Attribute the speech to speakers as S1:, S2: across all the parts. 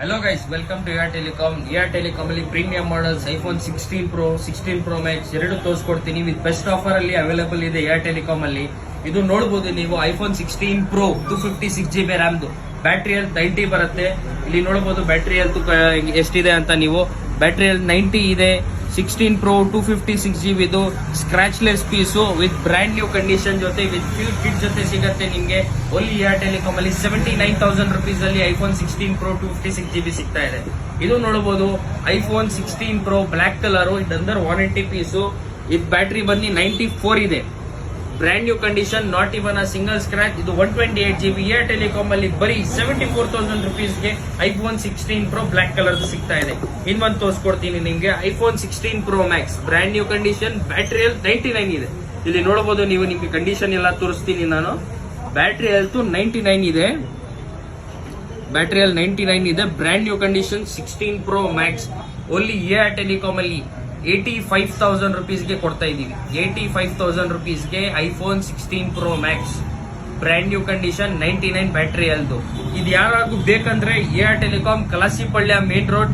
S1: Hello guys, welcome to Air Telecom. Air Telecom ಅಲ್ಲಿ premium models iPhone 16 pro, 16 pro max ಎರಡು ತೋರಿಸ್ಕೊಡ್ತೀನಿ. With best offer ಅಲ್ಲಿ available ಇದೆ Air Telecom ಅಲ್ಲಿ. ಇದು ನೋಡಬಹುದು ನೀವು, ಐಫೋನ್ 16 ಪ್ರೋ 256GB ರ್ಯಾಮ್ದು, ಬ್ಯಾಟ್ರಿ ಹೆಲ್ತ್ 90 ಬರುತ್ತೆ. ಇಲ್ಲಿ ನೋಡಬಹುದು ಬ್ಯಾಟ್ರಿ ಹೆಲ್ತ್ ಎಷ್ಟಿದೆ ಅಂತ. ನೀವು ಬ್ಯಾಟ್ರಿ ಹೆಲ್ತ್ 90 ಇದೆ. 16 ಪ್ರೋ 256GB ಇದು scratchless piece with brand new condition ಜೊತೆ ವಿತ್ ಫ್ಯೂ ಕಿಟ್ ಜೊತೆ ಸಿಗುತ್ತೆ ನಿಮಗೆ. ಓನ್ಲಿ ಏರ್ ಟೆಲಿಕಾಮ್ ಅಲ್ಲಿ 79,000 rupees ಅಲ್ಲಿ ಐಫೋನ್ 16 ಪ್ರೋ 256GB ಸಿಗ್ತಾ ಇದೆ. ಇದು ನೋಡಬಹುದು ಐಫೋನ್ 16 ಪ್ರೋ ಬ್ಲಾಕ್ ಕಲರ್, ಇದು ಅಂಡರ್ ವಾರಂಟಿ ಪೀಸು. ಇದು ಬ್ಯಾಟ್ರಿ ಬಂದು 94 ಇದೆ. Brand new condition, not even a single scratch. ಇದು 128GB. ಏರ್ ಟೆಲಿಕಾಮ್ ಅಲ್ಲಿ ಬರೀ 74,000 rupeesಗೆ ಐಫೋನ್ 16 ಪ್ರೋ ಬ್ಲಾಕ್ ಕಲರ್ ಸಿಗ್ತಾ ಇದೆ. ಇನ್ನೊಂದು ತೋರಿಸ್ಕೊಡ್ತೀನಿ ನಿಮ್ಗೆ, iPhone 16 pro max brand new condition, battery health 99 ಇದೆ. ಇಲ್ಲಿ ನೋಡಬಹುದು ನೀವು, ನಿಮ್ಗೆ ಕಂಡೀಷನ್ ಎಲ್ಲ ತೋರಿಸ್ತೀನಿ ನಾನು. ಬ್ಯಾಟ್ರಿ ಹೆಲ್ತ್ 99 ಇದೆ. ಬ್ಯಾಟ್ರಿ ಹೆಲ್ತ್ 99 ಇದೆ. Brand new condition 16 pro max only Air Telecom ಅಲ್ಲಿ 85,000 rupeesಗೆ ಕೊಡ್ತಾ ಇದೀವಿ. 85,000 rupeesಗೆ iPhone 16 pro max brand new condition, 99 battery health. ಇದು ಯಾರಾಗೂ ಬೇಕಂದ್ರೆ Air Telecom Kalasipalya main road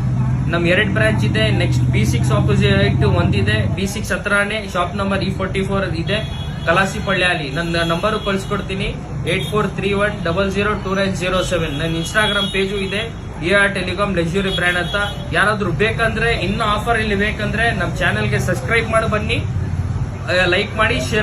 S1: ನಮ್ 2 ಬ್ರಾಂಚ್ ಇದೆ. ನೆಕ್ಸ್ಟ್ B6 ಆಪೋಸಿಟ್ ಒಂದಿದೆ. B6 ಹತ್ರನೇ ಶಾಪ್ ನಂಬರ್ E44 ಇದೆ ಕಲಾಸಿಪಳ್ಯ ಅಲ್ಲಿ. ನನ್ನ ನಂಬರ್ ಕಳ್ಸಿಕೊಡ್ತೀನಿ, 8431002907. ನನ್ನ ಇನ್ಸ್ಟಾಗ್ರಾಮ್ ಪೇಜು ಇದೆ, ಏರ್ ಟೆಲಿಕಾಮ್ ಲಕ್ಸುರಿ ಬ್ರ್ಯಾಂಡ್ ಅಂತ. ಯಾರಾದ್ರೂ ಬೇಕಂದ್ರೆ, ಇನ್ನು ಆಫರ್ ಇಲ್ಲಿ ಬೇಕಂದ್ರೆ ನಮ್ಮ ಚಾನೆಲ್ಗೆ ಸಬ್ಸ್ಕ್ರೈಬ್ ಮಾಡಿ ಬನ್ನಿ, ಲೈಕ್ ಮಾಡಿ, ಶೇರ್ ಮಾಡಿ.